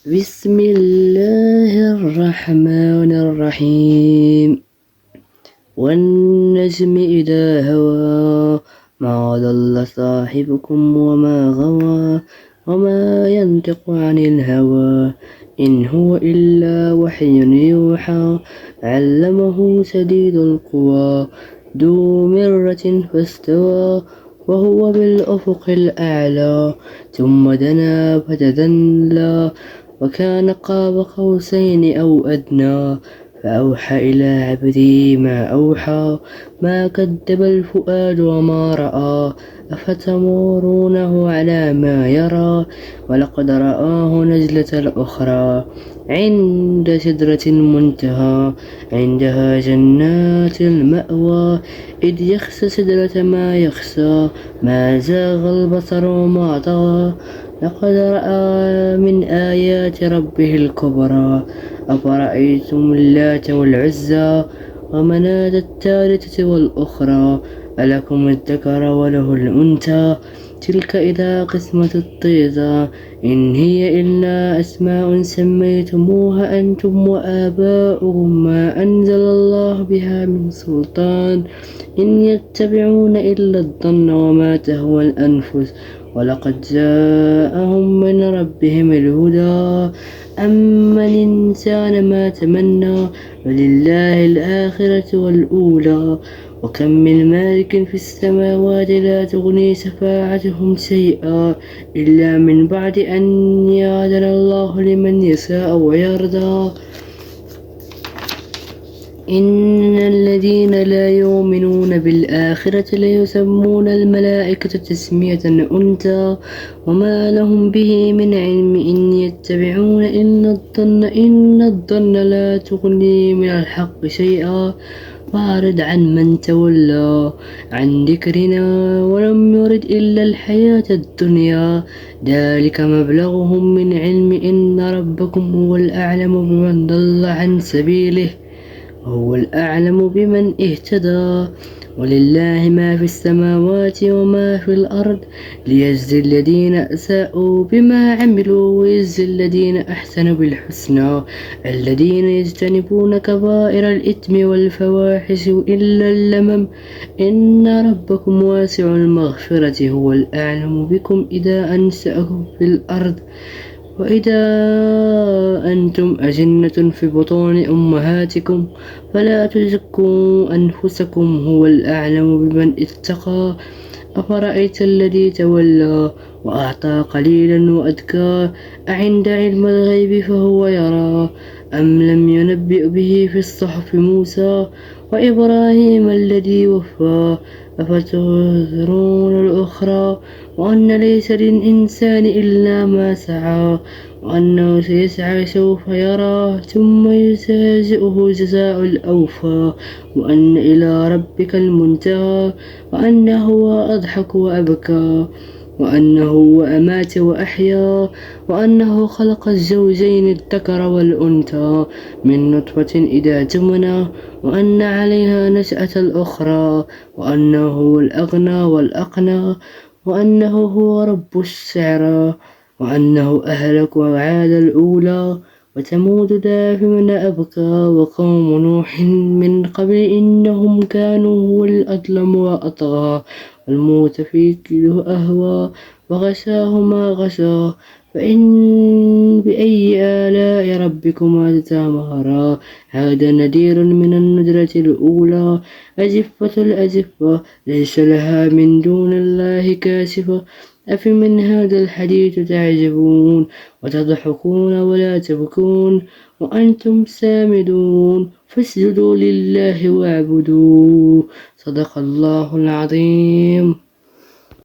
بسم الله الرحمن الرحيم. والنجم إذا هوى ما ضل صاحبكم وما غوى وما ينطق عن الهوى إن هو إلا وحي يوحى علمه شديد القوى ذو مرة فاستوى وهو بالأفق الأعلى ثم دنا فتدلى وكان قاب قوسين أو أدنى فأوحى إلى عبده ما أوحى ما كذب الفؤاد وما رأى أفتمارونه على ما يرى ولقد رآه نزلة أخرى عند سدرة منتهى عندها جنات المأوى إذ يخشى سدرة ما يخشى ما زاغ البصر وما طغى لقد رأى من آيات ربه الكبرى أفرأيتم اللات والعزى ومناة الثالثة والأخرى ألكم الذكر وله الأنثى تلك إذا قسمة ضيزى إن هي إلا أسماء سميتموها أنتم وآباؤكم ما أنزل الله بها من سلطان إن يتبعون إلا الظن وما تهوى الأنفس ولقد جاءهم من ربهم الهدى أما الإنسان ما تمنى ولله الآخرة والأولى وكم من مالك في السماوات لا تغني شفاعتهم شيئا إلا من بعد أن يأذن الله لمن يشاء ويرضى إن الذين لا يؤمنون بالآخرة ليسمون الملائكة تسمية الأنثى وما لهم به من علم إن يتبعون إلا الظن إن الظن لا تغني من الحق شيئا فأعرض عن من تولى عن ذكرنا ولم يرد إلا الحياة الدنيا ذلك مبلغهم من علم إن ربكم هو الأعلم بمن ضل عن سبيله وهو الأعلم بمن اهتدى ولله ما في السماوات وما في الأرض ليجزي الذين أساءوا بما عملوا ويجزي الذين أحسنوا بالحسنى الذين يجتنبون كبائر الإثم والفواحش إلا اللمم إن ربكم واسع المغفرة هو الأعلم بكم إذا أنشأكم في الأرض وإذا أنتم أجنة في بطون أمهاتكم فلا تزكوا أنفسكم هو الأعلم بمن اتقى أفرأيت الذي تولى وأعطى قليلا وأذكى أعند علم الغيب فهو يرى أم لم ينبئ به في الصحف موسى وإبراهيم الذي وفى أفتذرون الأخرى وأن ليس للإنسان إلا ما سعى وأنه سيسعى سوف يرى ثم يجازئه جزاء الأوفى وأن إلى ربك المنتهى وأنه هو أضحك وأبكى وأنه هو أمات وأحيا وأنه خلق الزوجين الذكر والأنثى من نطفة إذا تمنى وأن عليها نشأة الأخرى وأنه هو الأغنى والأقنى وأنه هو رب الشعرى وأنه أهلك وعاد الأولى وثمود دافمن أبكى وقوم نوح من قبل إنهم كانوا هو الأظلم وأطغى والمؤتفكة أهوى وغشاه ما غشى فإن بأي آلاء ربكما تتمارى هذا نذير من النذرة الأولى أزفة الأزفة ليس لها من دون الله كاشفة أفمن هذا الحديث تعجبون وتضحكون ولا تبكون وأنتم سامدون فاسجدوا لله واعبدوا صدق الله العظيم.